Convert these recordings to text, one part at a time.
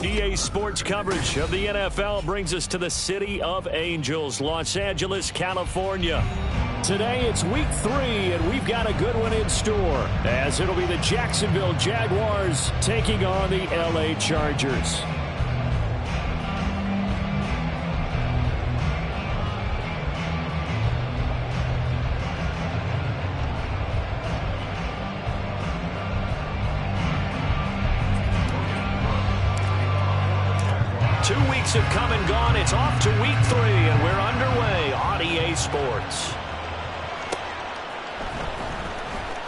EA Sports coverage of the NFL brings us to the City of Angels, Los Angeles, California. Today it's week 3, and we've got a good one in store, as it'll be the Jacksonville Jaguars taking on the LA Chargers. Have come and gone. It's off to week 3, and we're underway on EA Sports.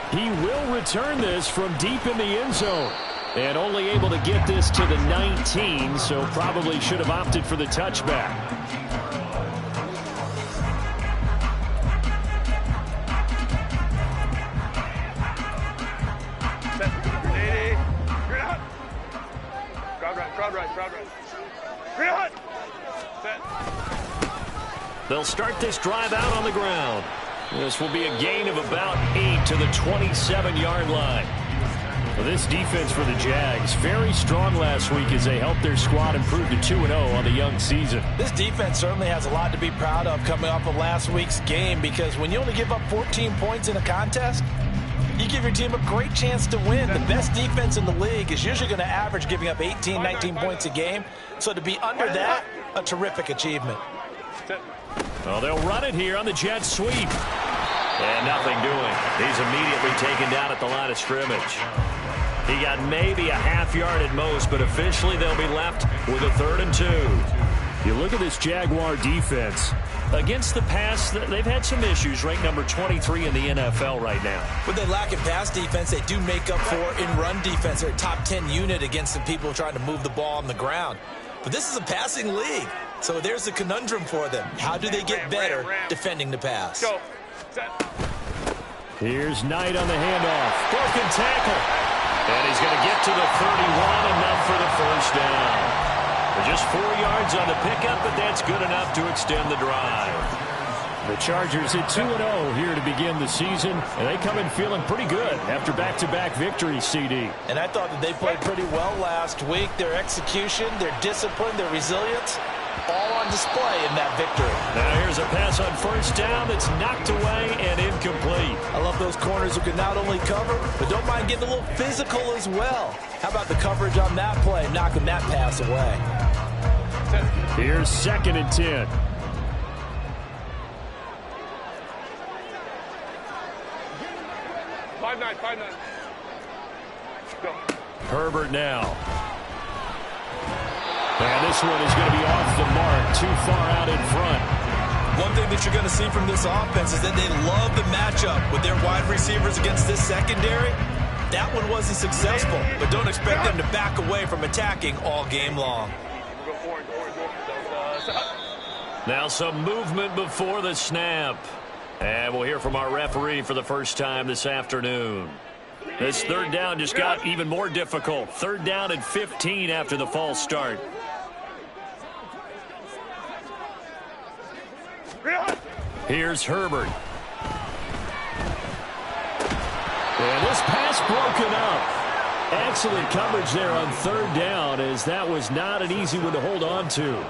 He will return this from deep in the end zone, and only able to get this to the 19, so probably should have opted for the touchback. They'll start this drive out on the ground. This will be a gain of about 8 to the 27-yard line. Well, this defense for the Jags, very strong last week as they helped their squad improve to 2-0 on the young season. This defense certainly has a lot to be proud of coming off of last week's game, because when you only give up 14 points in a contest, you give your team a great chance to win. The best defense in the league is usually going to average giving up 18, 19 points a game. So to be under that, a terrific achievement. Well, they'll run it here on the jet sweep. And nothing doing. He's immediately taken down at the line of scrimmage. He got maybe a half yard at most, but officially they'll be left with a 3rd and 2. You look at this Jaguar defense. Against the pass, they've had some issues. Ranked number 23 in the NFL right now. When they lack in pass defense, they do make up for in run defense. They're a top 10 unit against the people trying to move the ball on the ground. But this is a passing league. So there's a conundrum for them. How do they get better defending the pass? Here's Knight on the handoff. Broken tackle. And he's going to get to the 31, enough for the first down. Just 4 yards on the pickup, but that's good enough to extend the drive. The Chargers at 2-0 here to begin the season, and they come in feeling pretty good after back-to-back victories, CD. And I thought that they played pretty well last week. Their execution, their discipline, their resilience, all on display in that victory. Now here's a pass on first down that's knocked away and incomplete. I love those corners who can not only cover, but don't mind getting a little physical as well. How about the coverage on that play, knocking that pass away? Here's 2nd and 10. Five nine. Go. Herbert now. And this one is going to be off the mark, too far out in front. One thing that you're going to see from this offense is that they love the matchup with their wide receivers against this secondary. That one wasn't successful, but don't expect them to back away from attacking all game long. Now some movement before the snap. And we'll hear from our referee for the first time this afternoon. This 3rd down just got even more difficult. 3rd down and 15 after the false start. Here's Herbert. And this pass broken up. Excellent coverage there on 3rd down, as that was not an easy one to hold on to.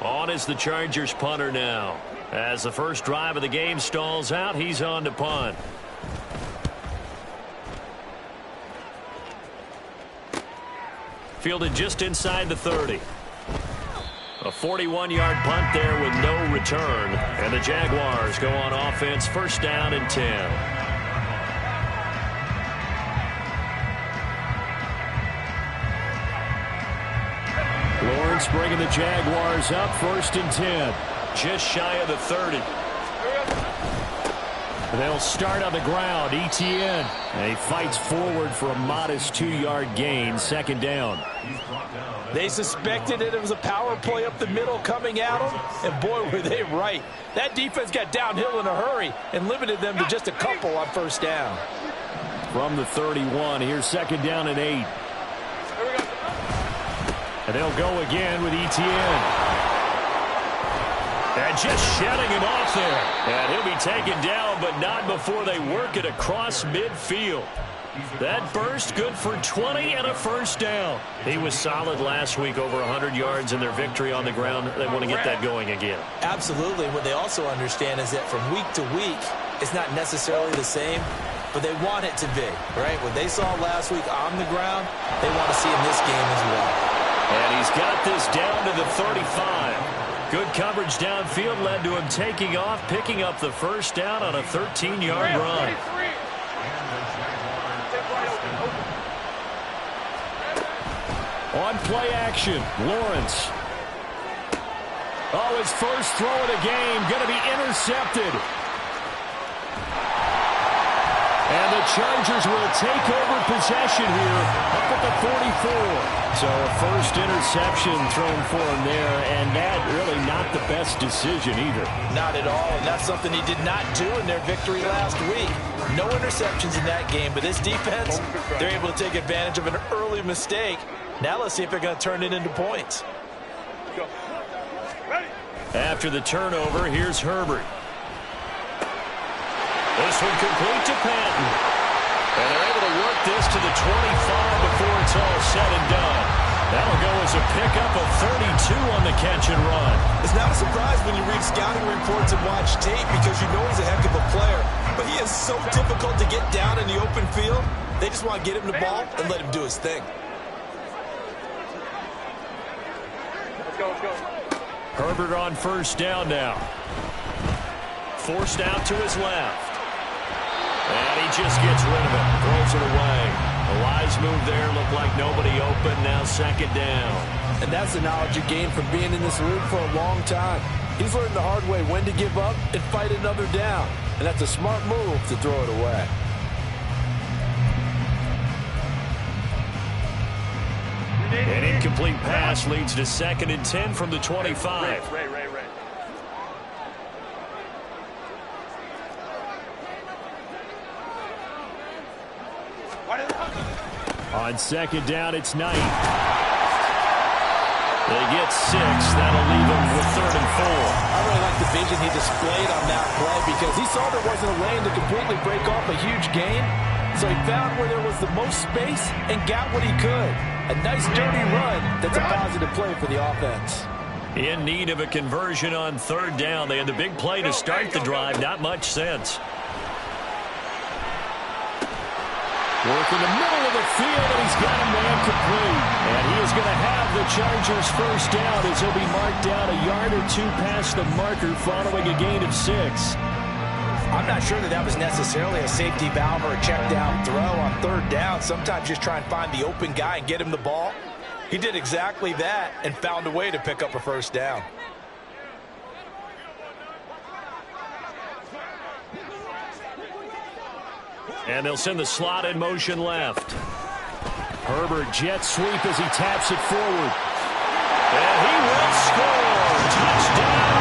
On is the Chargers punter now. As the first drive of the game stalls out, he's on to punt. Fielded just inside the 30. A 41-yard punt there with no return. And the Jaguars go on offense, 1st down and 10. Lawrence bringing the Jaguars up, 1st and 10. Just shy of the 30. They'll start on the ground. Etienne. And he fights forward for a modest 2-yard gain. 2nd down. They suspected that it was a power play up the middle coming at them, and boy, were they right. That defense got downhill in a hurry and limited them to just a couple on 1st down. From the 31, here's 2nd down and 8. And they'll go again with Etienne. And just shedding him off there. And he'll be taken down, but not before they work it across midfield. That burst good for 20 and a first down. He was solid last week, over 100 yards in their victory on the ground. They want to get that going again. Absolutely. What they also understand is that from week to week, it's not necessarily the same, but they want it to be, right? What they saw last week on the ground, they want to see in this game as well. And he's got this down to the 35. Good coverage downfield led to him taking off, picking up the first down on a 13-yard run. On play action, Lawrence. Oh, his first throw of the game going to be intercepted. And the Chargers will take over possession here up at the 44. So a first interception thrown for him there, and that really not the best decision either. Not at all, and that's something he did not do in their victory last week. No interceptions in that game, but this defense, they're able to take advantage of an early mistake. Now let's see if they're going to turn it into points. After the turnover, here's Herbert. This one complete to Patton. And they're able to work this to the 25 before it's all said and done. That'll go as a pickup of 32 on the catch and run. It's not a surprise when you read scouting reports and watch tape because you know he's a heck of a player. But he is so difficult to get down in the open field. They just want to get him the ball and let him do his thing. Let's go. Herbert on first down now. Forced out to his left. And he just gets rid of it. Throws it away. A wise move there. Looked like nobody open. Now second down. And that's the knowledge you gain from being in this league for a long time. He's learned the hard way when to give up and fight another down. And that's a smart move to throw it away. An incomplete pass leads to 2nd and 10 from the 25. Ray. On second down, it's Knight. They get 6. That'll leave them with 3rd and 4. I really like the vision he displayed on that play because he saw there wasn't a lane to completely break off a huge gain. So he found where there was the most space and got what he could. A nice dirty run that's a positive play for the offense. In need of a conversion on 3rd down. They had the big play to start the drive. Not much sense. Work in the middle of the field, and he's got a man complete. And he is going to have the Chargers first down as he'll be marked down a yard or 2 past the marker following a gain of 6. I'm not sure that was necessarily a safety valve or a check down throw on 3rd down. Sometimes just try and find the open guy and get him the ball. He did exactly that and found a way to pick up a first down. And they'll send the slot in motion left. Herbert jet sweep as he taps it forward. And he will score. Touchdown.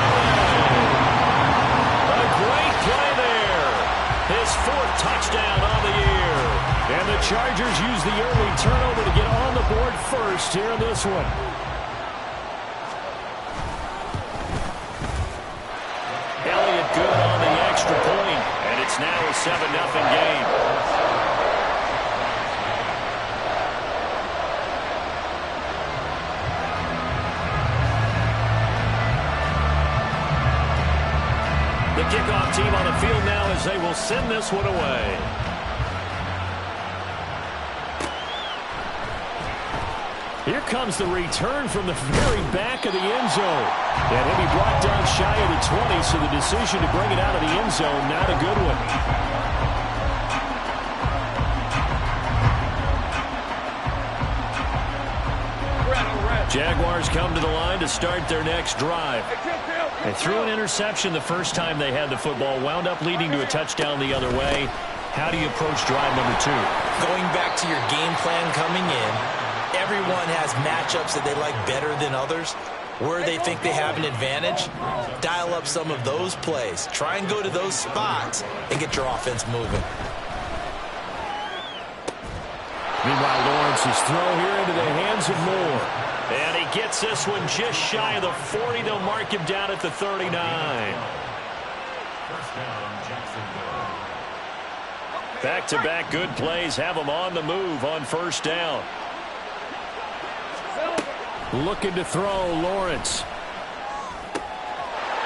A great play there. His 4th touchdown on the year. And the Chargers use the early turnover to get on the board first here in this one. Elliott good on the extra point. And it's now a 7-0 game. The kickoff team on the field now as they will send this one away. Here comes the return from the very back of the end zone. And he'll be brought down shy of the 20, so the decision to bring it out of the end zone, not a good one. Jaguars come to the line to start their next drive. They threw an interception the first time they had the football, wound up leading to a touchdown the other way. How do you approach drive number 2? Going back to your game plan coming in, everyone has matchups that they like better than others. Where they think they have an advantage, dial up some of those plays. Try and go to those spots and get your offense moving. Meanwhile, Lawrence's throw here into the hands of Moore. And he gets this one just shy of the 40. They'll mark him down at the 39. First down, Jacksonville. Back-to-back good plays have them on the move on first down. Looking to throw, Lawrence.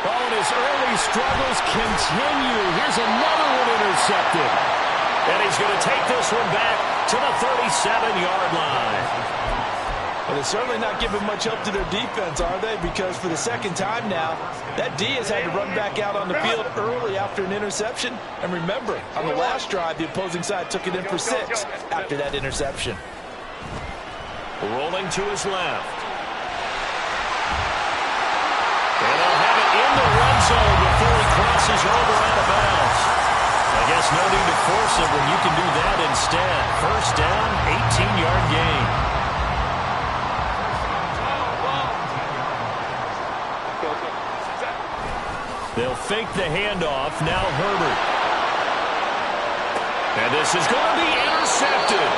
Oh, and his early struggles continue. Here's another one intercepted. And he's going to take this one back to the 37-yard line. Well, they're certainly not giving much help to their defense, are they? Because for the second time now, that D has had to run back out on the field early after an interception. And remember, on the last drive, the opposing side took it in for 6 after that interception. Rolling to his left. And they'll have it in the red zone before he crosses over out of bounds. I guess no need to force it when you can do that instead. First down, 18-yard gain. They'll fake the handoff. Now Herbert. And this is going to be intercepted.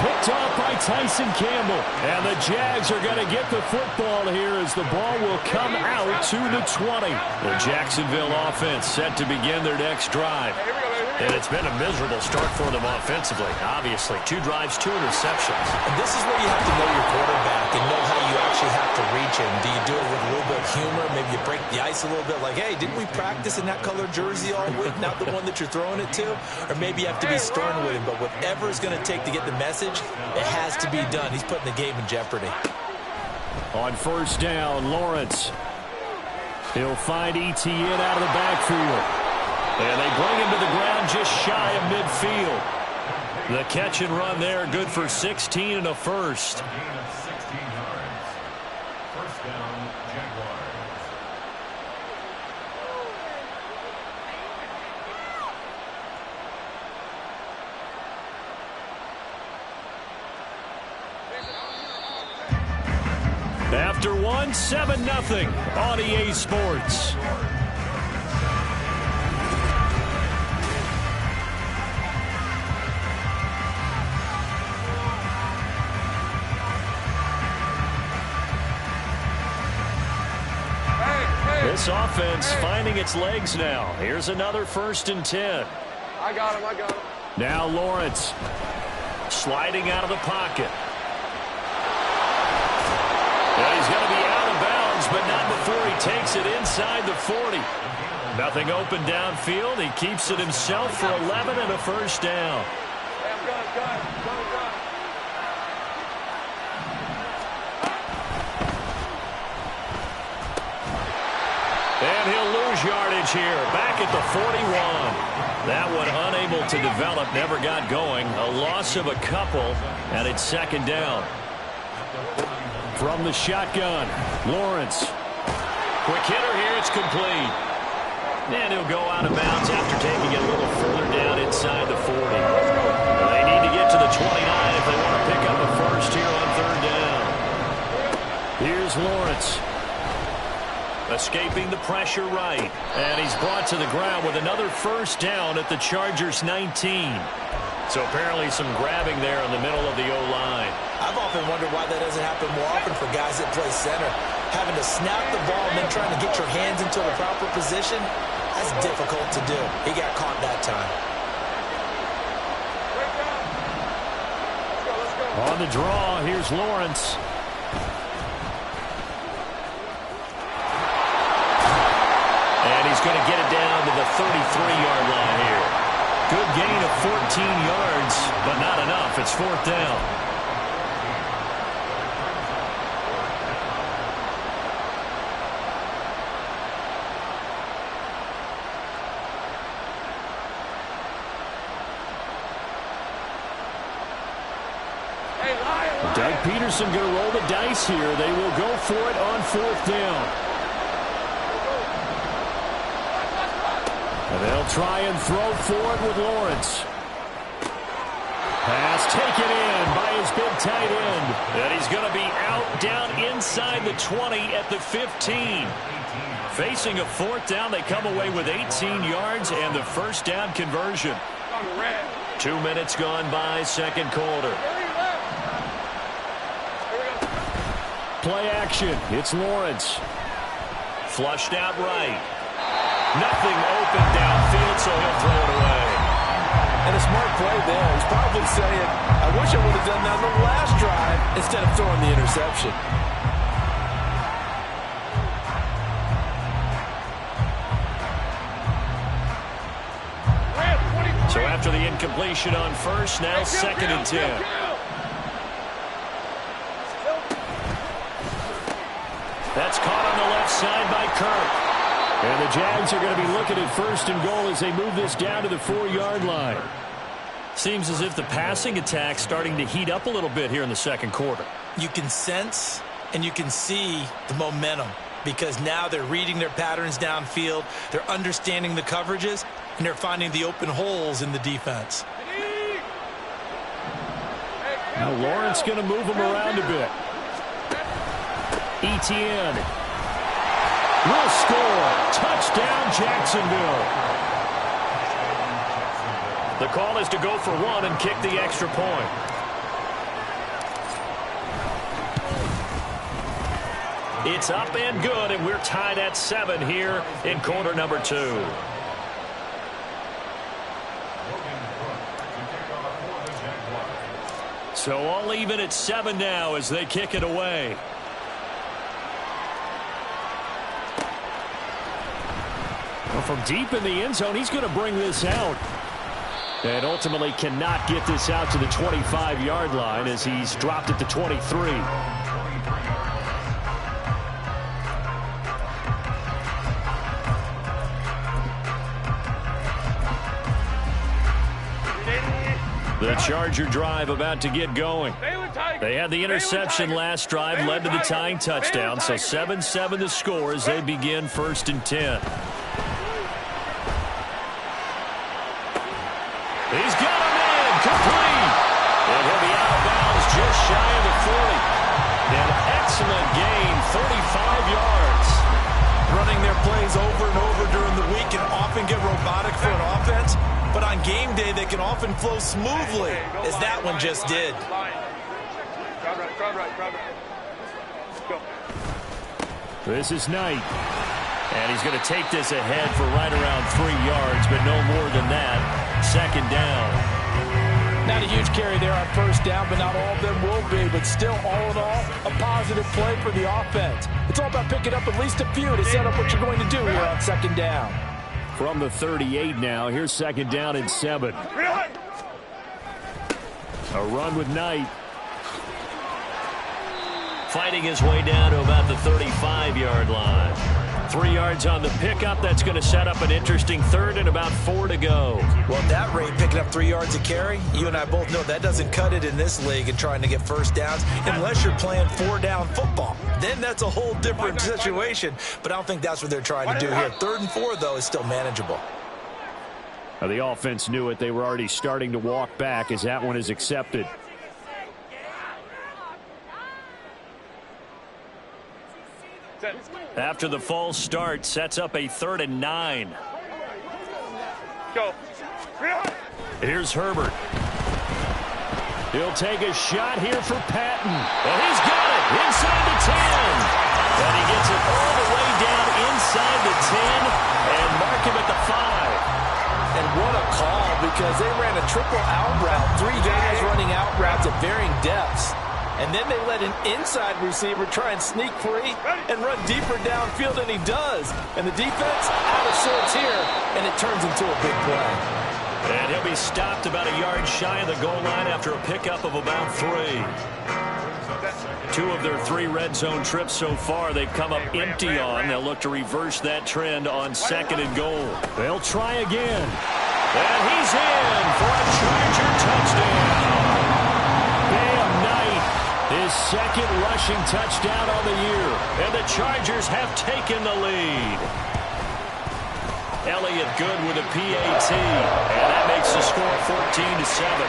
Picked off by Tyson Campbell. And the Jags are going to get the football here as the ball will come out to the 20. The Jacksonville offense set to begin their next drive. And it's been a miserable start for them offensively. Obviously, 2 drives, 2 interceptions. And this is where you have to know your quarterback and know how you actually have to reach him. Do you do it with a little bit of humor? Maybe you break the ice a little bit like, hey, didn't we practice in that color jersey all week, not the one that you're throwing it to? Or maybe you have to be stern with him. But whatever it's going to take to get the message, it has to be done. He's putting the game in jeopardy. On first down, Lawrence. He'll find Etienne out of the backfield. And they bring him to the ground just shy of midfield. The catch and run there, good for 16 and a first. After one, 7-0 on EA Sports. This offense finding its legs now. Here's another 1st and 10. I got him. Now Lawrence sliding out of the pocket. And he's going to be out of bounds, but not before he takes it inside the 40. Nothing open downfield. He keeps it himself for 11 and a first down. Hey, I'm going. And he'll lose yardage here. Back at the 41. That one unable to develop, never got going. A loss of a couple, and it's 2nd down. From the shotgun, Lawrence. Quick hitter here, it's complete. And he'll go out of bounds after taking it a little further down inside the 40. They need to get to the 29 if they want to pick up a first here on 3rd down. Here's Lawrence. Escaping the pressure right. And he's brought to the ground with another first down at the Chargers 19. So apparently some grabbing there in the middle of the O-line. I've often wondered why that doesn't happen more often for guys that play center. Having to snap the ball and then trying to get your hands into the proper position, that's difficult to do. He got caught that time. On the draw, here's Lawrence. And he's going to get it down to the 33-yard line here. Good gain of 14 yards, but not enough. It's 4th down. Doug Peterson going to roll the dice here. They will go for it on 4th down. And they'll try and throw for it with Lawrence. Pass taken in by his big tight end. And he's going to be out down inside the 20 at the 15. Facing a 4th down, they come away with 18 yards and the first down conversion. 2 minutes gone by, 2nd quarter. Play action. It's Lawrence. Flushed out right. Nothing open downfield, so he'll throw it away. And a smart play there. He's probably saying, I wish I would have done that on the last drive instead of throwing the interception. So after the incompletion on first, now 2nd and 10. That's caught on the left side by Kirk. And the Jags are going to be looking at 1st and goal as they move this down to the 4-yard line. Seems as if the passing attack's starting to heat up a little bit here in the 2nd quarter. You can sense and you can see the momentum because now they're reading their patterns downfield, they're understanding the coverages, and they're finding the open holes in the defense. Now Lawrence going to move him around a bit. Etienne will score. Touchdown, Jacksonville. The call is to go for 1 and kick the extra point. It's up and good, and we're tied at 7 here in quarter number 2. So all even at 7 now as they kick it away. Well, from deep in the end zone, he's going to bring this out. And ultimately cannot get this out to the 25-yard line as he's dropped it to 23. The Charger drive about to get going. They had the interception last drive, led to the tying touchdown, so 7-7 the score as they begin 1st and 10. He's got him in, complete. And he'll be out of bounds just shy of the 40. An excellent gain, 35 yards. Running their plays over and over during the week can often get robotic for an offense, but on game day they can often flow smoothly, as that one just did. This is Knight. And he's going to take this ahead for right around 3 yards, but no more than that. 2nd down. Not a huge carry there on 1st down, but not all of them will be. But still, all in all, a positive play for the offense. It's all about picking up at least a few to set up what you're going to do here on 2nd down. From the 38 now, here's 2nd down and 7. A run with Knight. Fighting his way down to about the 35-yard line. 3 yards on the pickup. That's going to set up an interesting 3rd and about 4 to go. Well, at that rate, picking up 3 yards a carry, you and I both know that doesn't cut it in this league and trying to get 1st downs unless you're playing 4-down football. Then that's a whole different situation, but I don't think that's what they're trying to do here. 3rd and 4, though, is still manageable. Now, the offense knew it. They were already starting to walk back as that one is accepted. After the false start, sets up a 3rd and 9. Go. Here's Herbert. He'll take a shot here for Patton. And he's got it inside the 10. And he gets it all the way down inside the 10 and mark him at the 5. And what a call, because they ran a triple out route. 3 guys running out routes at varying depths. And then they let an inside receiver try and sneak free and run deeper downfield, and he does. And the defense out of sorts here, and it turns into a big play. And he'll be stopped about a yard shy of the goal line after a pickup of about 3. 2 of their 3 red zone trips so far they've come up empty on. They'll look to reverse that trend on 2nd and goal. They'll try again. And he's in for a Charger touchdown. His 2nd rushing touchdown on the year. And the Chargers have taken the lead. Elliott good with a PAT. And that makes the score 14-7.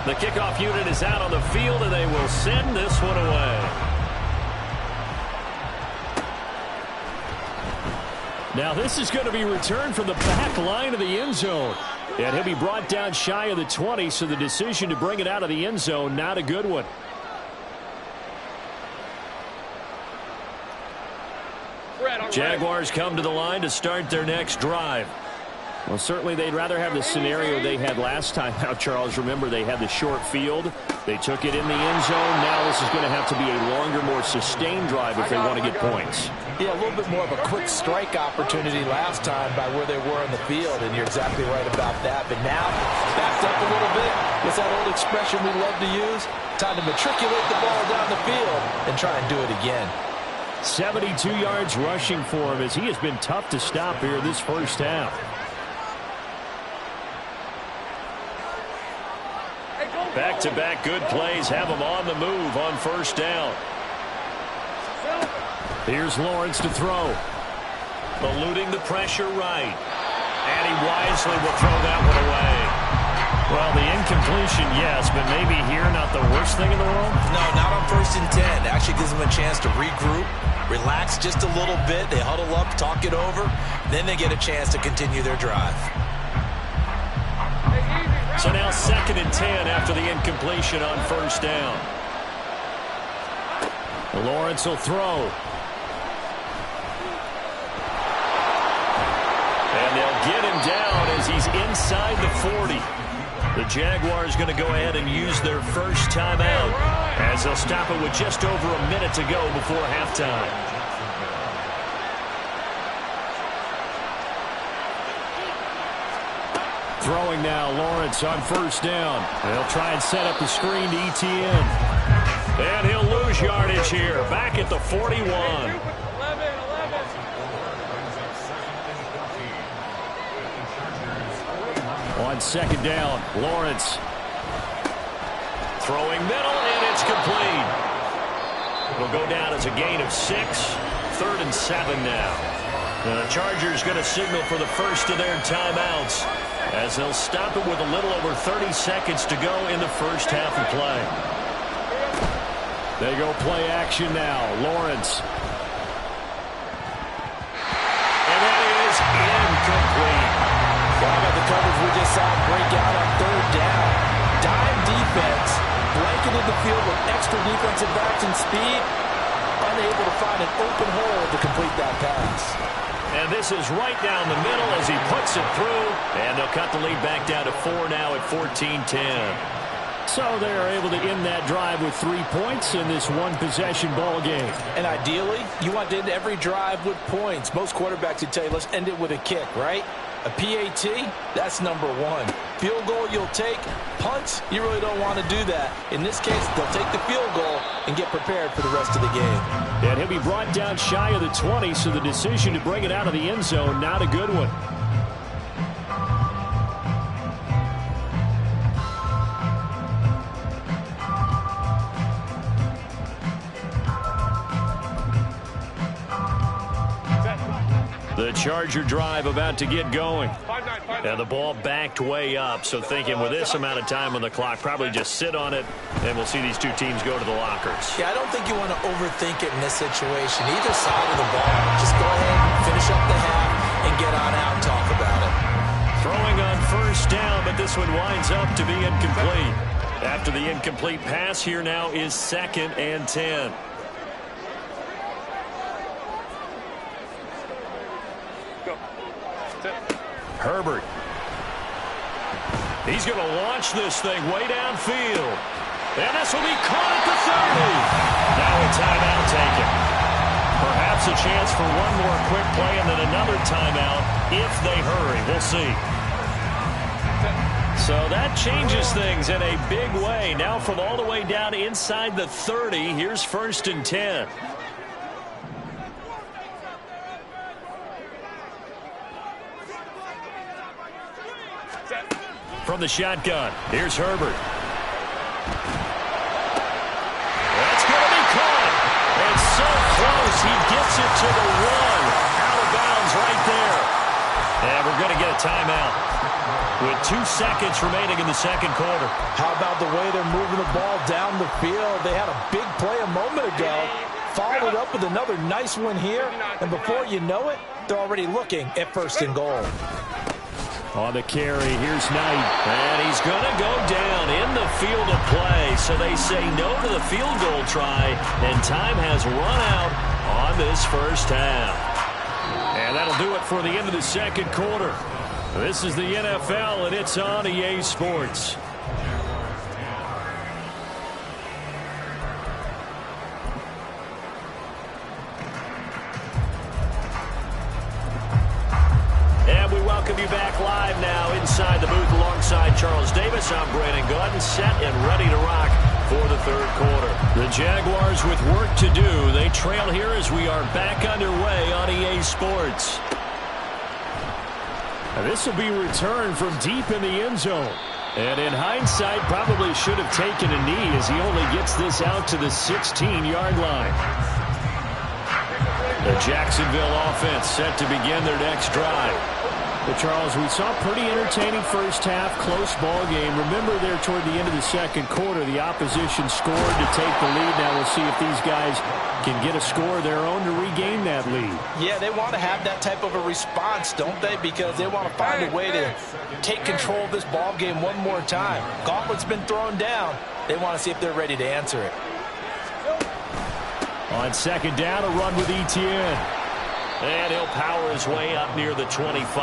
The kickoff unit is out on the field, and they will send this one away. Now this is going to be returned from the back line of the end zone. And he'll be brought down shy of the 20, so the decision to bring it out of the end zone, not a good one. Jaguars come to the line to start their next drive. Well, certainly they'd rather have the scenario they had last time out, Charles. Remember, they had the short field. They took it in the end zone. Now this is going to have to be a longer, more sustained drive if they want to get points. Yeah, a little bit more of a quick strike opportunity last time by where they were in the field, and you're exactly right about that. But now, backed up a little bit. What's that old expression we love to use? Time to matriculate the ball down the field and try and do it again. 72 yards rushing for him as he has been tough to stop here this first half. Back-to-back good plays have him on the move on first down. Here's Lawrence to throw. Eluding the pressure right. And he wisely will throw that one away. Well, the incompletion, yes, but maybe here not the worst thing in the world? No, not on 1st and 10. Actually gives them a chance to regroup, relax just a little bit. They huddle up, talk it over. Then they get a chance to continue their drive. So now 2nd and 10 after the incompletion on first down. Lawrence will throw. And they'll get him down as he's inside the 40. The Jaguars going to go ahead and use their first timeout as they'll stop it with just over a minute to go before halftime. Throwing now, Lawrence on first down. They'll try and set up the screen to ETN. And he'll lose yardage here, back at the 41. On 2nd down, Lawrence. Throwing middle, and it's complete. It'll go down as a gain of 6. 3rd and 7 now. The Chargers going to signal for the first of their timeouts as they'll stop it with a little over 30 seconds to go in the first half of play. They go play action now. Lawrence. And that is incomplete. How about the coverage we just saw break out on 3rd down? Dime defense, blanketed the field with extra defensive backs and speed, unable to find an open hole to complete that pass. And this is right down the middle as he puts it through. And they'll cut the lead back down to 4 now at 14-10. So they are able to end that drive with 3 points in this one-possession ball game. And ideally, you want to end every drive with points. Most quarterbacks would tell you, let's end it with a kick, right? A PAT, that's number 1. Field goal you'll take. Punts, you really don't want to do that. In this case, they'll take the field goal and get prepared for the rest of the game. And he'll be brought down shy of the 20, so the decision to bring it out of the end zone, not a good one. The Charger drive about to get going. And the ball backed way up, so thinking with this amount of time on the clock, probably just sit on it, and we'll see these two teams go to the lockers. Yeah, I don't think you want to overthink it in this situation. Either side of the ball, just go ahead, finish up the half, and get on out and talk about it. Throwing on first down, but this one winds up to be incomplete. After the incomplete pass, here now is 2nd and 10. Herbert. He's going to launch this thing way downfield. And this will be caught at the 30. Now a timeout taken. Perhaps a chance for one more quick play and then another timeout if they hurry. We'll see. So that changes things in a big way. Now from all the way down inside the 30, here's 1st and 10. From the shotgun, here's Herbert. That's going to be caught. It's so close. He gets it to the 1. Out of bounds right there. And we're going to get a timeout with 2 seconds remaining in the 2nd quarter. How about the way they're moving the ball down the field? They had a big play a moment ago. Followed up with another nice one here. And before you know it, they're already looking at 1st and goal. On the carry, here's Knight. And he's going to go down in the field of play. So they say no to the field goal try. And time has run out on this first half. And that'll do it for the end of the second quarter. This is the NFL, and it's on EA Sports. And we welcome you back live now inside the booth alongside Charles Davis. I'm Brandon Gaudin, set and ready to rock for the third quarter. The Jaguars with work to do. They trail here as we are back underway on EA Sports. And this will be returned from deep in the end zone. And in hindsight, probably should have taken a knee as he only gets this out to the 16-yard line. The Jacksonville offense set to begin their next drive. But Charles, we saw pretty entertaining first half, close ball game. Remember there toward the end of the second quarter, the opposition scored to take the lead. Now we'll see if these guys can get a score of their own to regain that lead. Yeah, they want to have that type of a response, don't they? Because they want to find a way to take control of this ball game one more time. Gauntlet's been thrown down. They want to see if they're ready to answer it. On second down, a run with Etienne. And he'll power his way up near the 25. 78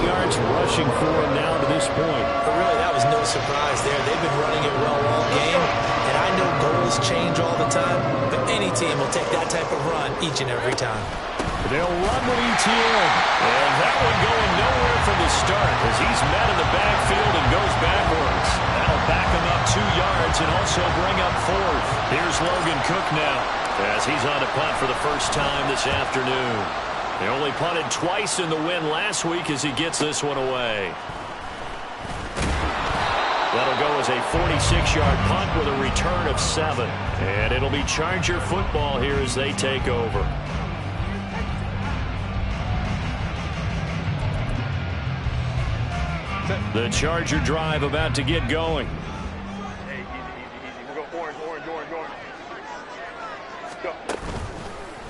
yards rushing for him now to this point. But really, that was no surprise there. They've been running it well all game. And I know goals change all the time, but any team will take that type of run each and every time. They'll run with Etienne. And that one going nowhere from the start as he's met in the backfield and goes backwards. That'll back him up 2 yards and also bring up fourth. Here's Logan Cook now as he's on to punt for the first time this afternoon. He only punted twice in the win last week as he gets this one away. That'll go as a 46-yard punt with a return of 7. And it'll be Charger football here as they take over. The Charger drive about to get going. Hey, easy. We'll go orange. Go.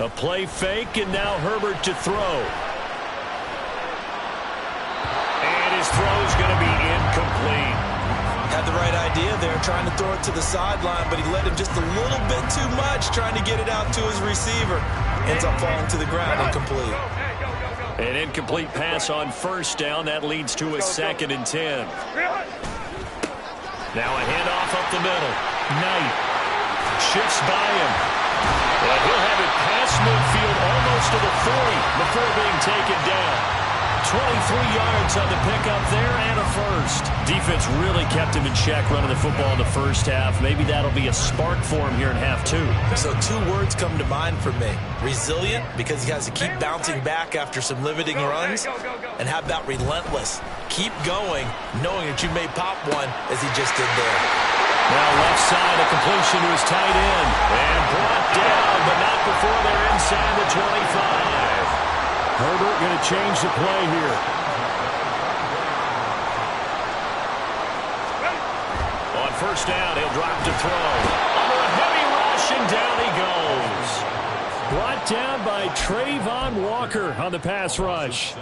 A play fake, and now Herbert to throw. And his throw's going to be incomplete. Had the right idea there, trying to throw it to the sideline, but he let him just a little bit too much, trying to get it out to his receiver. Ends up falling to the ground, incomplete. An incomplete pass on first down. That leads to a 2nd and 10. Now a handoff up the middle. Knight shifts by him. And he'll have it past midfield almost to the 40 before being taken down. 23 yards on the pickup there and a first. Defense really kept him in check running the football in the first half. Maybe that'll be a spark for him here in half 2. So 2 words come to mind for me. Resilient, because he has to keep bouncing back after some limiting runs. And how about relentless? Keep going, knowing that you may pop one as he just did there. Now left side, a completion to his tight end. And brought down, but not before they're inside the 25. Herbert going to change the play here. On first down, he'll drop to throw. Under a heavy rush, and down he goes. Brought down by Trayvon Walker on the pass rush.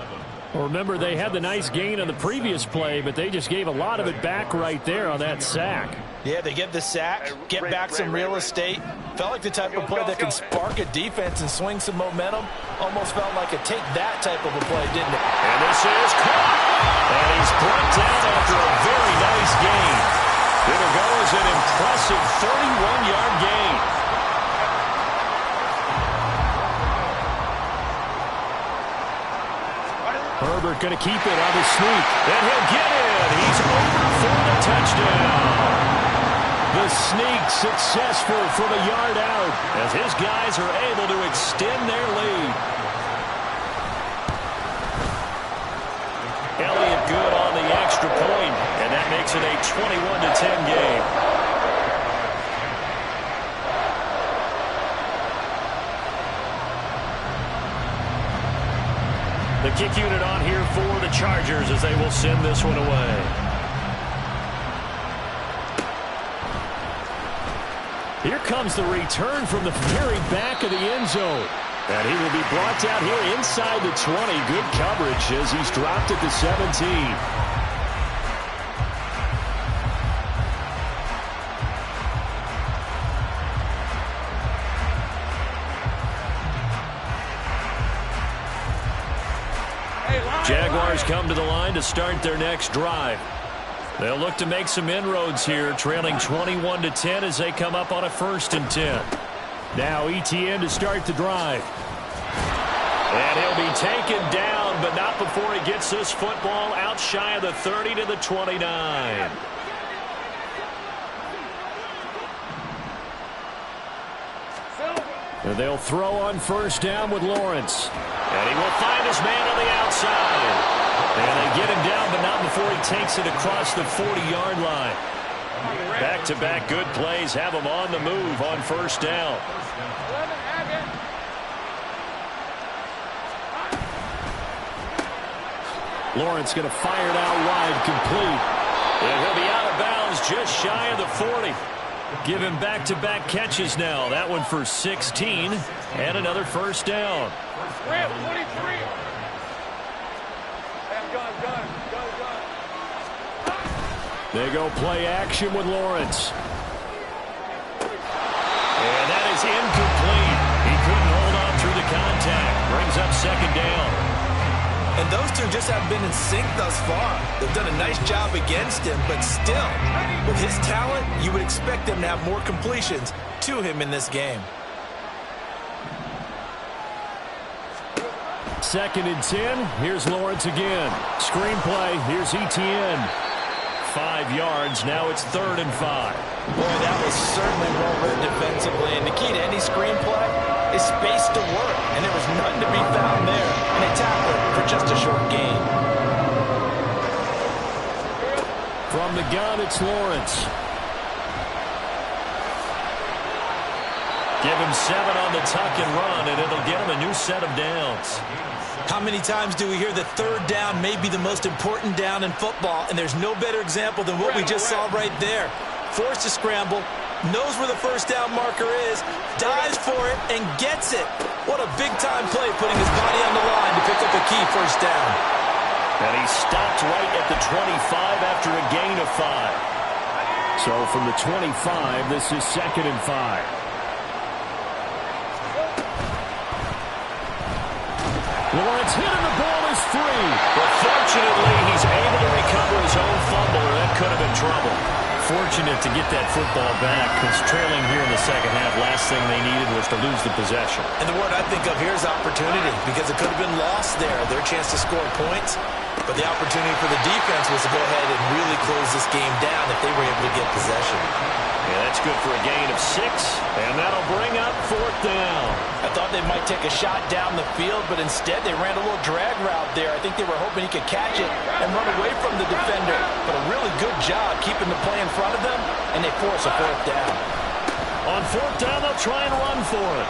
Well, remember, they had the nice gain on the previous play, but they just gave a lot of it back right there on that sack. Yeah, they get the sack, get back some real estate. Felt like the type of play that can spark a defense and swing some momentum. Almost felt like a take that type of a play, didn't it? And this is caught. And he's brought down after a very nice gain. It'll go as an impressive 31-yard gain. Herbert going to keep it on the sneak. And he'll get in. He's over for the touchdown. The sneak successful from a yard out as his guys are able to extend their lead. Elliott good on the extra point, and that makes it a 21-10 game. The kick unit on here for the Chargers as they will send this one away. Here comes the return from the very back of the end zone. And he will be brought down here inside the 20. Good coverage as he's dropped at the 17. Jaguars come to the line to start their next drive. They'll look to make some inroads here, trailing 21-10 as they come up on a 1st and 10. Now Etienne to start the drive. And he'll be taken down, but not before he gets this football out shy of the 30 to the 29. And they'll throw on 1st down with Lawrence. And he will find his man on the outside. And they get him down, but not before he takes it across the 40-yard line. Back-to-back good plays have him on the move on 1st down. Lawrence going to fire it out wide, complete. And he'll be out of bounds just shy of the 40. Give him back-to-back catches now. That one for 16 and another 1st down. 23. They go play action with Lawrence. And that is incomplete. He couldn't hold on through the contact. Brings up 2nd down. And those two just haven't been in sync thus far. They've done a nice job against him, but still, with his talent, you would expect them to have more completions to him in this game. 2nd and 10. Here's Lawrence again. Screenplay. Here's Etienne. 5 yards. Now it's 3rd and 5. Boy, that was certainly well written defensively. And the key to any screenplay is space to work. And there was none to be found there. And they tackled for just a short gain. From the gun, it's Lawrence. Give him 7 on the tuck and run, and it'll get him a new set of downs. How many times do we hear that 3rd down may be the most important down in football, and there's no better example than what we just saw right there. Forced to scramble, knows where the 1st down marker is, dives for it, and gets it. What a big-time play, putting his body on the line to pick up a key 1st down. And he stopped right at the 25 after a gain of 5. So from the 25, this is 2nd and 5. Lawrence hit and the ball is free. But fortunately, he's able to recover his own fumble, or that could have been trouble. Fortunate to get that football back, because trailing here in the 2nd half, last thing they needed was to lose the possession. And the word I think of here is opportunity, because it could have been lost there, their chance to score points. But the opportunity for the defense was to go ahead and really close this game down if they were able to get possession. Yeah, that's good for a gain of 6, and that'll bring up 4th down. I thought they might take a shot down the field, but instead they ran a little drag route there. I think they were hoping he could catch it and run away from the defender. But a really good job keeping the play in front of them, and they force a 4th down. On 4th down, they'll try and run for it.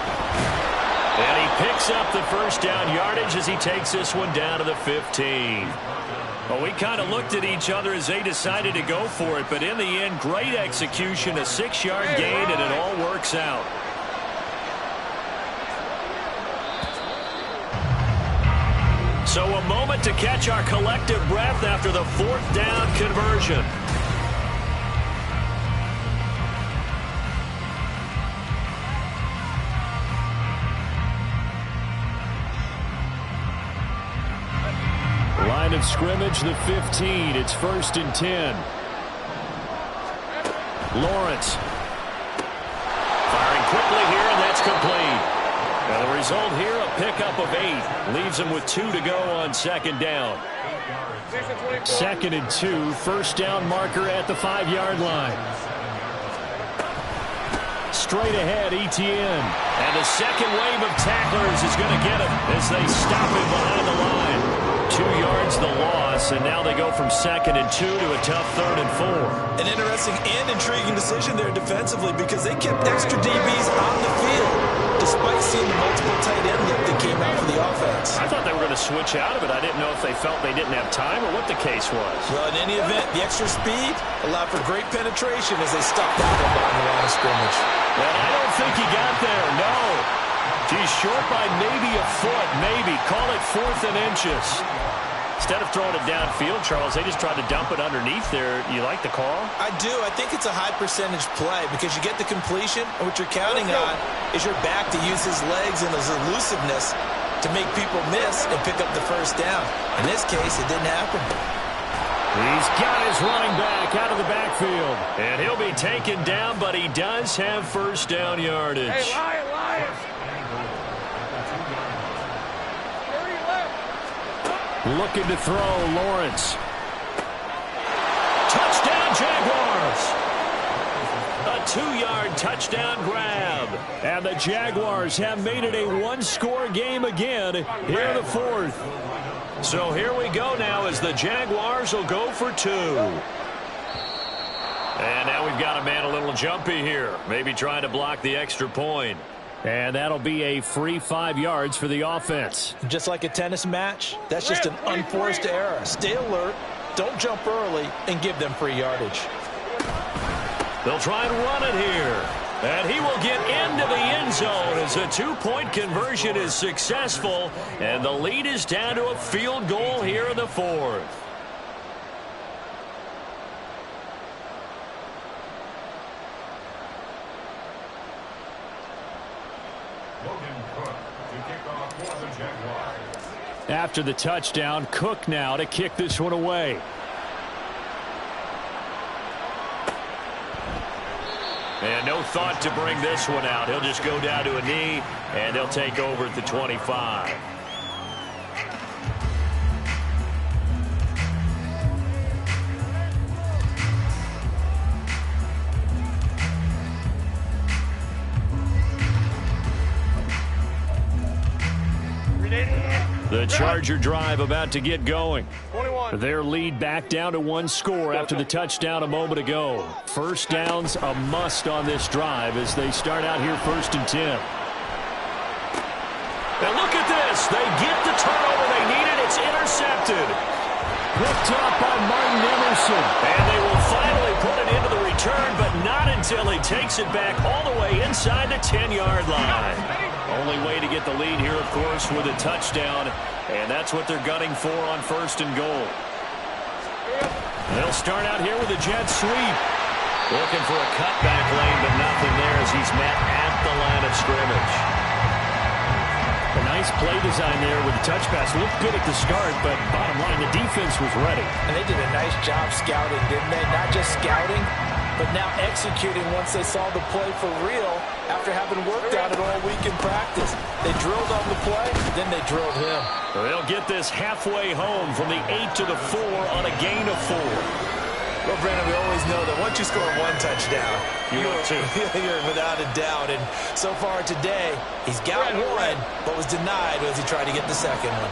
And he picks up the 1st down yardage as he takes this one down to the 15. Well, we kind of looked at each other as they decided to go for it, but in the end, great execution, a 6-yard gain, and it all works out. So a moment to catch our collective breath after the 4th down conversion. Line of scrimmage, the 15. It's 1st and 10. Lawrence. Firing quickly here, and that's complete. Now the result here, a pickup of 8. Leaves him with 2 to go on 2nd down. 2nd and 2. 1st down marker at the 5-yard line. Straight ahead, Etienne. And the second wave of tacklers is going to get him as they stop him behind the line. 2 yards the loss, and now they go from 2nd and 2 to a tough 3rd and 4. An interesting and intriguing decision there defensively, because they kept extra DBs on the field despite seeing the multiple tight end look that came out for the offense. I thought they were going to switch out of it. I didn't know if they felt they didn't have time or what the case was. Well, in any event, the extra speed allowed for great penetration as they stopped that one behind the line of scrimmage. And I don't think he got there, no. He's short by maybe a foot, maybe. Call it 4th and inches. Instead of throwing it downfield, Charles, they just tried to dump it underneath there. You like the call? I do. I think it's a high percentage play because you get the completion, and what you're counting on is your back to use his legs and his elusiveness to make people miss and pick up the first down. In this case, it didn't happen. He's got his running back out of the backfield. And he'll be taken down, but he does have first down yardage. Hey, Lions! Looking to throw, Lawrence. Touchdown, Jaguars! A 2-yard touchdown grab. And the Jaguars have made it a one-score game again here in the fourth. So here we go now as the Jaguars will go for 2. And now we've got a man a little jumpy here. Maybe trying to block the extra point. And that'll be a free 5 yards for the offense. Just like a tennis match, that's just an unforced error. Stay alert, don't jump early, and give them free yardage. They'll try and run it here. And he will get into the end zone as a 2-point conversion is successful. And the lead is down to a field goal here in the fourth. After the touchdown, Cook now to kick this one away. And no thought to bring this one out. He'll just go down to a knee, and they'll take over at the 25. The Charger drive about to get going. 21. Their lead back down to 1 score after the touchdown a moment ago. First down's a must on this drive as they start out here 1st and 10. And look at this. They get the turnover they needed. It's intercepted. Picked up by Martin Emerson. And they will finally put it into the return, but not until he takes it back all the way inside the 10-yard line. Only way to get the lead here, of course, with a touchdown. And that's what they're gunning for on 1st and goal. They'll start out here with a jet sweep. Looking for a cutback lane, but nothing there as he's met at the line of scrimmage. A nice play design there with the touch pass. Looked good at the start, but bottom line, the defense was ready. And they did a nice job scouting, didn't they? Not just scouting, but now executing once they saw the play for real after having worked on it all week in practice. They drilled on the play, then they drilled him. They'll get this halfway home from the 8 to the 4 on a gain of 4. Well, Brandon, we always know that once you score 1 touchdown, you're without a doubt. And so far today, he's got 1, but was denied as he tried to get the second one.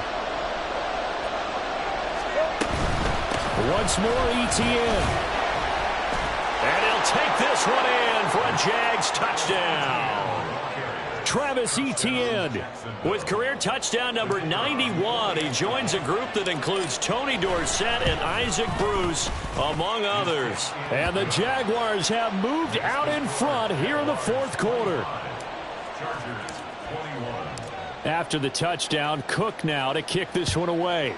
Once more, ETN. And he'll take this one in for a Jags touchdown. Travis Etienne. With career touchdown number 91, he joins a group that includes Tony Dorsett and Isaac Bruce, among others. And the Jaguars have moved out in front here in the 4th quarter. After the touchdown, Cook now to kick this one away.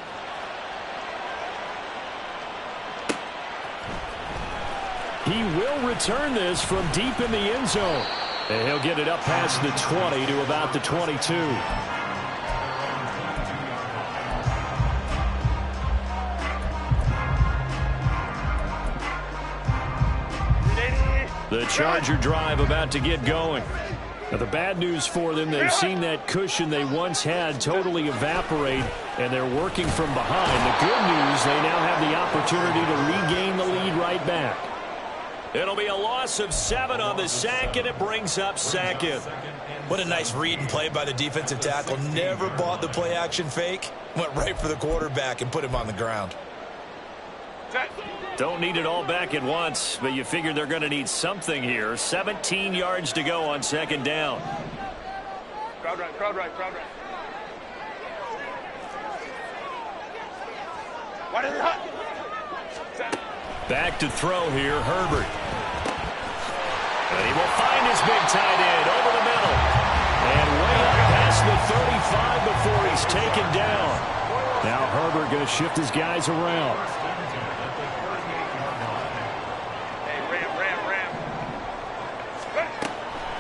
He will return this from deep in the end zone. And he'll get it up past the 20 to about the 22. The Charger drive about to get going. Now, the bad news for them, they've seen that cushion they once had totally evaporate, and they're working from behind. The good news, they now have the opportunity to regain the lead right back. It'll be a loss of 7 on the sack, and it brings up 2nd. What a nice read and play by the defensive tackle. Never bought the play-action fake. Went right for the quarterback and put him on the ground. Don't need it all back at once, but you figure they're going to need something here. 17 yards to go on 2nd down. Crowd right, crowd right, crowd right. What is it? Back to throw here, Herbert. And he will find his big tight end over the middle. And way up past the 35 before he's taken down. Now Herbert going to shift his guys around. Hey, ram.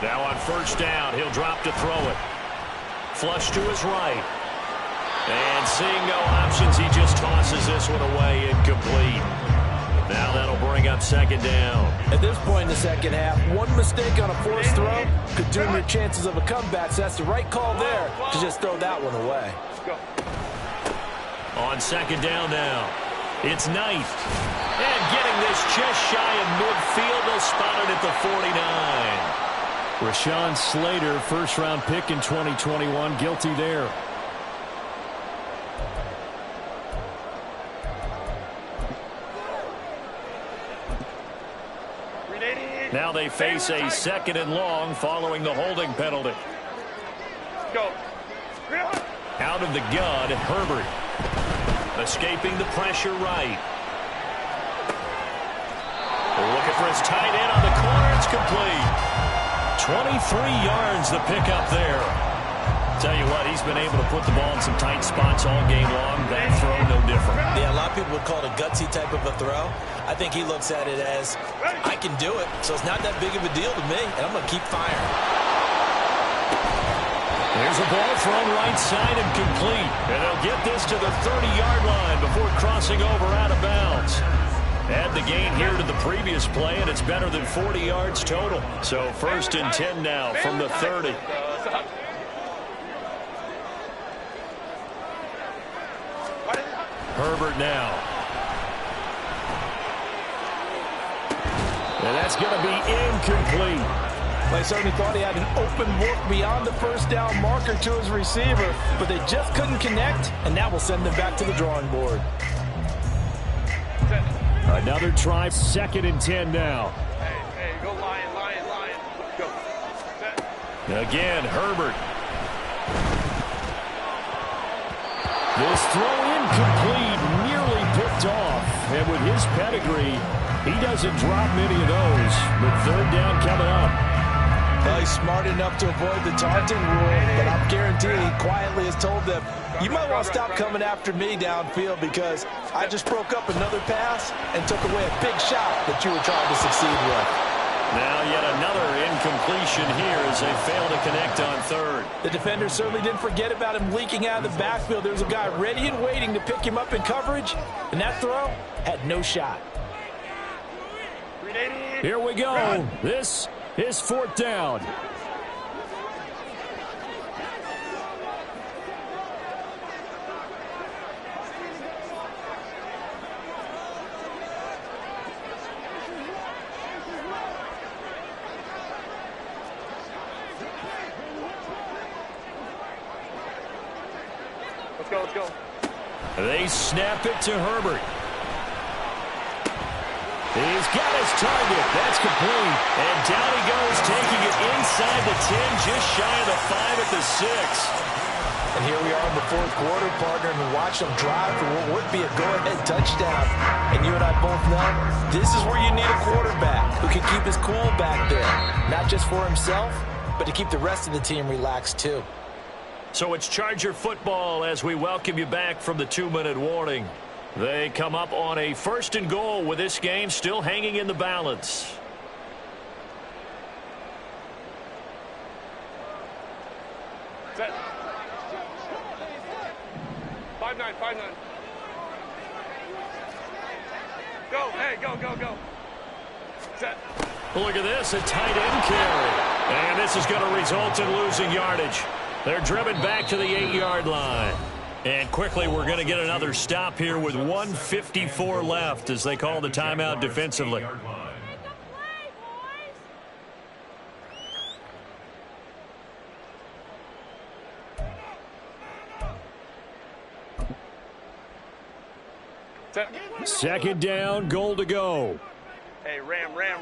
Now on 1st down, he'll drop to throw it. Flush to his right. And seeing no options, he just tosses this one away, incomplete. Now that'll bring up second down. At this point in the second half, one mistake on a forced throw could doom your chances of a comeback, so that's the right call there to just throw that one away. On second down now, it's Knight. And getting this just shy of midfield, they'll spot it at the 49. Rashawn Slater, first-round pick in 2021, guilty there. Now they face a second and long following the holding penalty. Go. Out of the gun, Herbert. Escaping the pressure right. Looking for his tight end on the corner. It's complete. 23 yards the pickup there. Tell you what, he's been able to put the ball in some tight spots all game long. That throw, no different. Yeah, a lot of people would call it a gutsy type of a throw. I think he looks at it as, I can do it, so it's not that big of a deal to me, and I'm going to keep firing. There's a ball thrown right side and complete. And they'll get this to the 30-yard line before crossing over out of bounds. Add the gain here to the previous play, and it's better than 40 yards total. So first and 10 now from the 30. Herbert now. And that's going to be incomplete. They certainly thought he had an open look beyond the first down marker to his receiver, but they just couldn't connect, and that will send them back to the drawing board. Another try, second and 10 now. Hey, go Lion, Lion, Lion. Go. Set. Again, Herbert. This throw incomplete, nearly picked off. And with his pedigree, he doesn't drop many of those. But third down coming up. Well, he's smart enough to avoid the taunting rule, but I'm guaranteed he quietly has told them, you might want to stop coming after me downfield because I just broke up another pass and took away a big shot that you were trying to succeed with. Now yet another incompletion here as they fail to connect on third. The defender certainly didn't forget about him leaking out of the backfield. There's a guy ready and waiting to pick him up in coverage, and that throw had no shot. Here we go. This is fourth down. Let's go. They snap it to Herbert. He's got his target. That's complete. And down he goes, taking it inside the 10, just shy of the 5 at the 6. And here we are in the fourth quarter, partner, and watch them drive for what would be a go-ahead touchdown. And you and I both know this is where you need a quarterback who can keep his cool back there. Not just for himself, but to keep the rest of the team relaxed too. So it's Charger football as we welcome you back from the 2-minute warning. They come up on a first and goal with this game still hanging in the balance. Set. 5-9, 5-9. Go, hey, go. Set. Look at this, a tight end carry. And this is going to result in losing yardage. They're driven back to the 8-yard line. And quickly, we're going to get another stop here with 1:54 left as they call the timeout defensively. Second down, goal to go. Hey, ram. Let's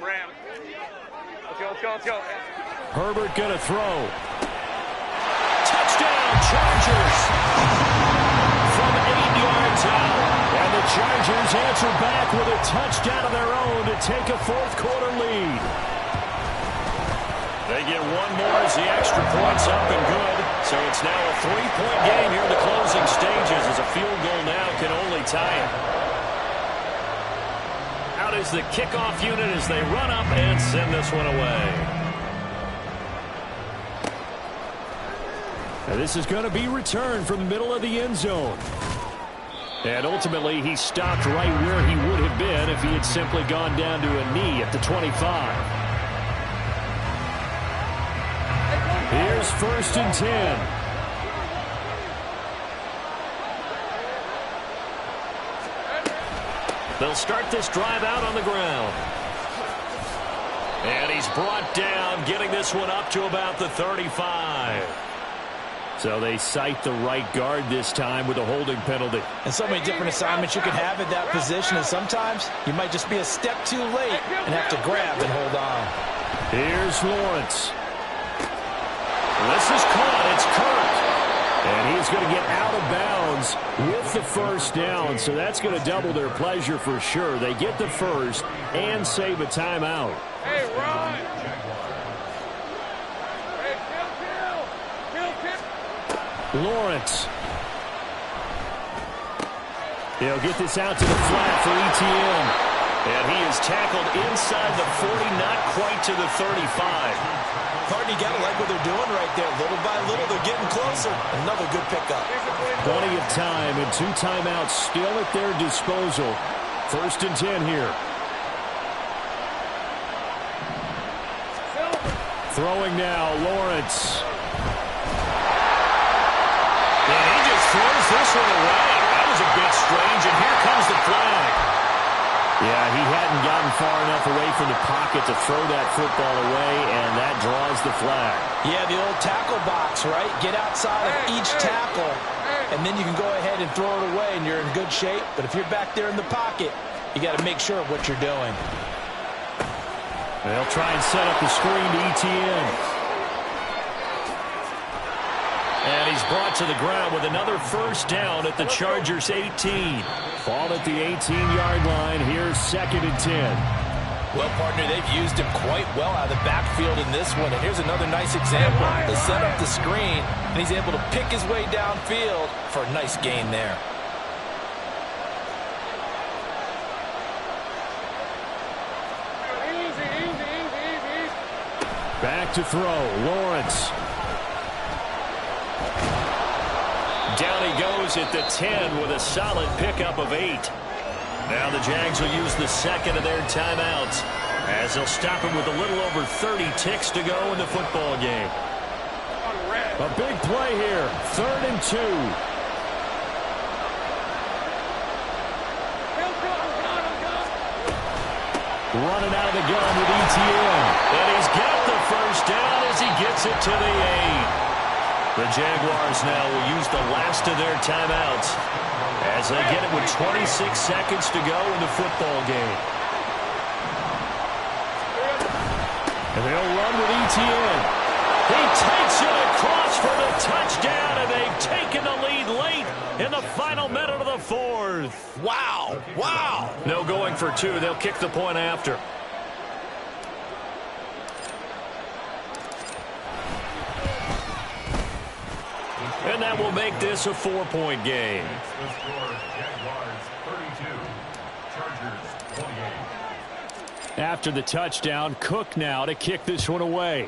go. Herbert going to throw. Touchdown, Chargers! From 8 yards out. And the Chargers answer back with a touchdown of their own to take a fourth-quarter lead. They get one more as the extra point's up and good. So it's now a 3-point game here in the closing stages as a field goal now can only tie it. Out is the kickoff unit as they run up and send this one away. And this is going to be returned from the middle of the end zone. And ultimately, he stopped right where he would have been if he had simply gone down to a knee at the 25. Here's 1st and 10. They'll start this drive out on the ground. And he's brought down, getting this one up to about the 35. So they cite the right guard this time with a holding penalty. And so many different assignments you can have at that position, and sometimes you might just be a step too late and have to grab and hold on. Here's Lawrence. This is caught. It's Kirk. And he's going to get out of bounds with the first down, so that's going to double their pleasure for sure. They get the first and save a timeout. Hey, run! Lawrence. He'll get this out to the flat for Etienne. And he is tackled inside the 40, not quite to the 35. Hard, you got to like what they're doing right there. Little by little, they're getting closer. Another good pickup. Plenty of time and 2 timeouts still at their disposal. 1st and 10 here. Throwing now, Lawrence. And he just throws this one away. That was a bit strange, and here comes the flag. Yeah, he hadn't gotten far enough away from the pocket to throw that football away, and that draws the flag. Yeah, the old tackle box, right? Get outside of each tackle, and then you can go ahead and throw it away, and you're in good shape. But if you're back there in the pocket, you got to make sure of what you're doing. They'll try and set up the screen to Etienne. And he's brought to the ground with another first down at the Chargers' 18. Ball at the 18-yard line. Here's 2nd and 10. Well, partner, they've used him quite well out of the backfield in this one. And here's another nice example. They set up the screen, and he's able to pick his way downfield for a nice gain there. Back to throw. Lawrence. Down he goes at the 10 with a solid pickup of 8. Now the Jags will use the second of their timeouts as they'll stop him with a little over 30 ticks to go in the football game. A big play here. 3rd and 2. Running out of the gun with Etienne. And he's got the first down as he gets it to the 8. The Jaguars now will use the last of their timeouts as they get it with 26 seconds to go in the football game. And they'll run with Etienne. He takes it across for the touchdown, and they've taken the lead late in the final minute of the 4th. Wow. Wow. No going for 2. They'll kick the point after. And that will make this a 4-point game. After the touchdown, Cook now to kick this one away.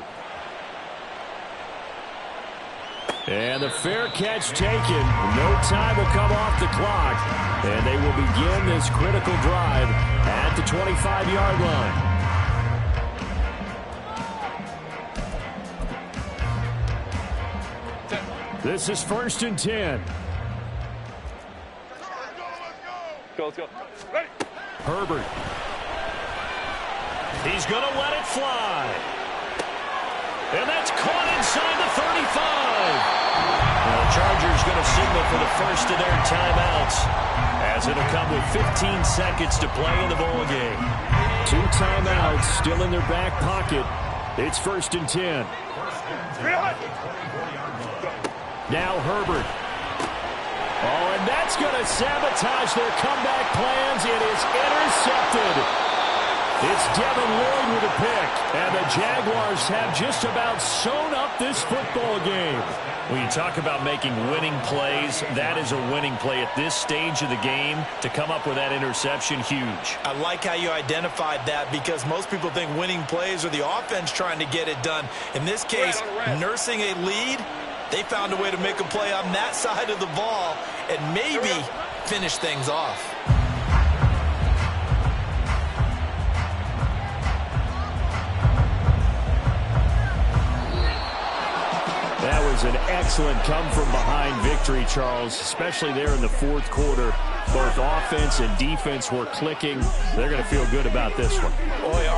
And the fair catch taken. No time will come off the clock. And they will begin this critical drive at the 25-yard line. This is 1st and 10. Let's go. Ready. Herbert. He's going to let it fly. And that's caught inside the 35. Well, the Chargers going to signal for the first of their timeouts as it'll come with 15 seconds to play in the ball game. 2 timeouts still in their back pocket. It's 1st and 10. Now Herbert. Oh, and that's going to sabotage their comeback plans. It is intercepted. It's Devin Lloyd with a pick. And the Jaguars have just about sewn up this football game. When you talk about making winning plays, that is a winning play at this stage of the game. To come up with that interception, huge. I like how you identified that because most people think winning plays are the offense trying to get it done. In this case, nursing a lead, They found a way to make a play on that side of the ball and maybe finish things off. That was an excellent come-from-behind victory, Charles, especially there in the fourth quarter. Both offense and defense were clicking. They're going to feel good about this one. Boy,